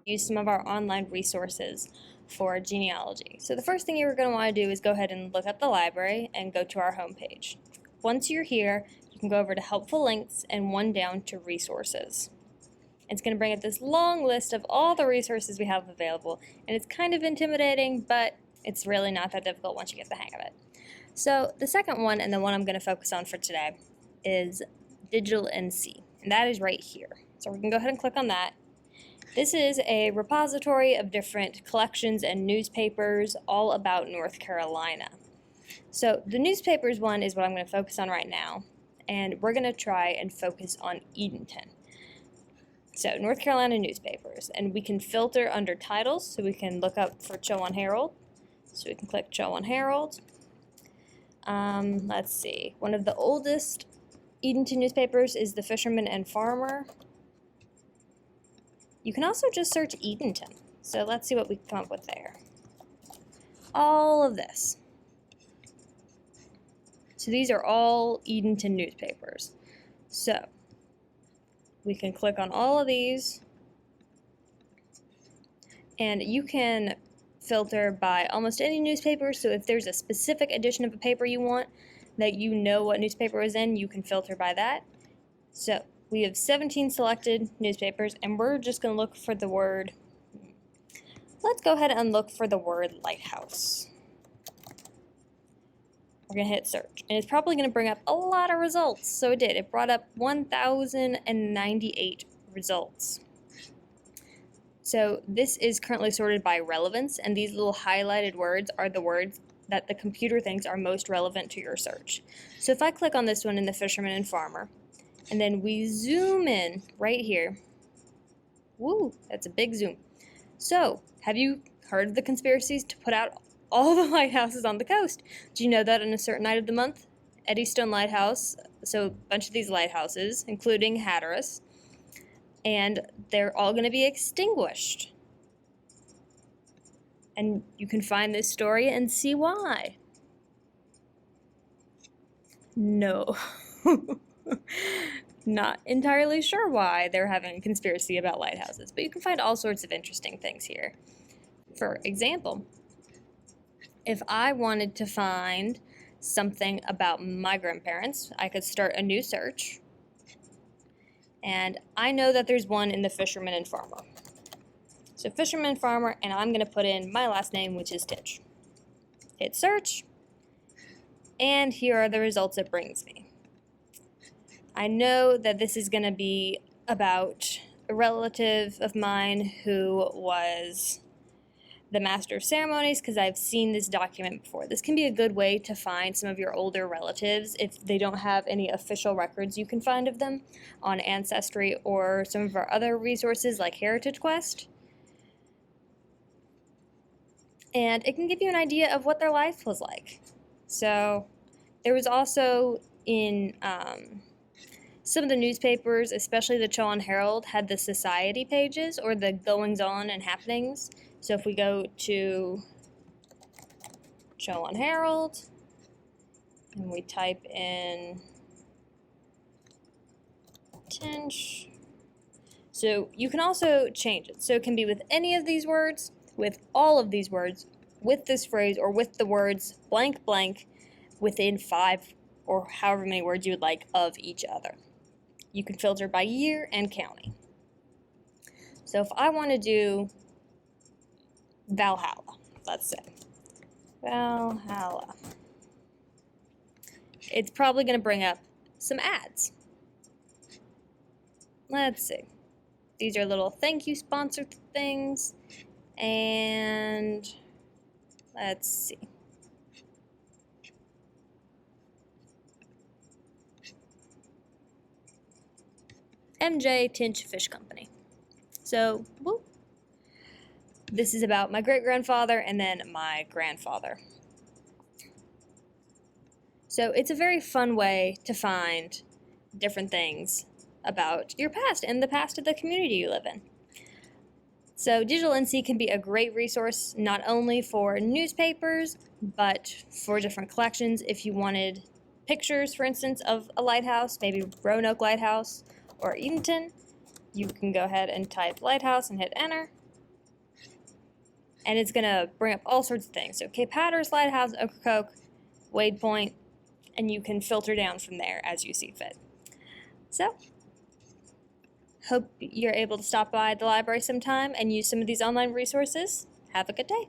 Use some of our online resources for genealogy. So the first thing you're going to want to do is go ahead and look up the library and go to our homepage. Once you're here, you can go over to helpful links and one down to resources. It's going to bring up this long list of all the resources we have available, and it's kind of intimidating, but it's really not that difficult once you get the hang of it. So the second one, and the one I'm going to focus on for today, is Digital NC, and that is right here. So we can go ahead and click on that. This is a repository of different collections and newspapers all about North Carolina. So the newspapers one is what I'm going to focus on right now, and we're going to try and focus on Edenton. So North Carolina newspapers, and we can filter under titles, so we can look up for Chowan Herald. So we can click Chowan Herald. Let's see, one of the oldest Edenton newspapers is the Fisherman and Farmer. You can also just search Edenton. So let's see what we can come up with there. All of this. So these are all Edenton newspapers. So we can click on all of these, and you can filter by almost any newspaper. So if there's a specific edition of a paper you want that you know what newspaper is in, you can filter by that. So we have 17 selected newspapers, and we're just going to look for the word. Let's go ahead and look for the word lighthouse. We're going to hit search, and it's probably going to bring up a lot of results. So it did. It brought up 1,098 results. So this is currently sorted by relevance, and these little highlighted words are the words that the computer thinks are most relevant to your search. So if I click on this one in the Fisherman and Farmer, and then we zoom in right here. Woo, that's a big zoom. So, have you heard of the conspiracies to put out all the lighthouses on the coast? Do you know that on a certain night of the month, Eddystone Lighthouse, so a bunch of these lighthouses, including Hatteras, and they're all going to be extinguished. And you can find this story and see why. No. Not entirely sure why they're having a conspiracy about lighthouses, but you can find all sorts of interesting things here. For example, if I wanted to find something about my grandparents, I could start a new search, and I know that there's one in the Fisherman and Farmer. So Fisherman and Farmer, and I'm going to put in my last name, which is Titch. Hit search, and here are the results it brings me. I know that this is going to be about a relative of mine who was the master of ceremonies, because I've seen this document before. This can be a good way to find some of your older relatives if they don't have any official records you can find of them on Ancestry or some of our other resources like Heritage Quest. And it can give you an idea of what their life was like. So there was also in some of the newspapers, especially the Chowan Herald, had the society pages or the goings-on and happenings. So if we go to Chowan Herald and we type in Tinch, so you can also change it. So it can be with any of these words, with all of these words, with this phrase, or with the words blank blank within 5 or however many words you would like of each other. You can filter by year and county. So if I want to do Valhalla, let's say. Valhalla. It's probably going to bring up some ads. Let's see. These are little thank you sponsored things. And let's see. MJ Tinch Fish Company. So, whoop. This is about my great-grandfather and then my grandfather. So it's a very fun way to find different things about your past and the past of the community you live in. So Digital NC can be a great resource not only for newspapers, but for different collections if you wanted pictures, for instance, of a lighthouse, maybe Roanoke Lighthouse or Edenton, you can go ahead and type lighthouse and hit enter. And it's going to bring up all sorts of things. So Cape Hatteras Lighthouse, Ocracoke, Wade Point, and you can filter down from there as you see fit. So, hope you're able to stop by the library sometime and use some of these online resources. Have a good day.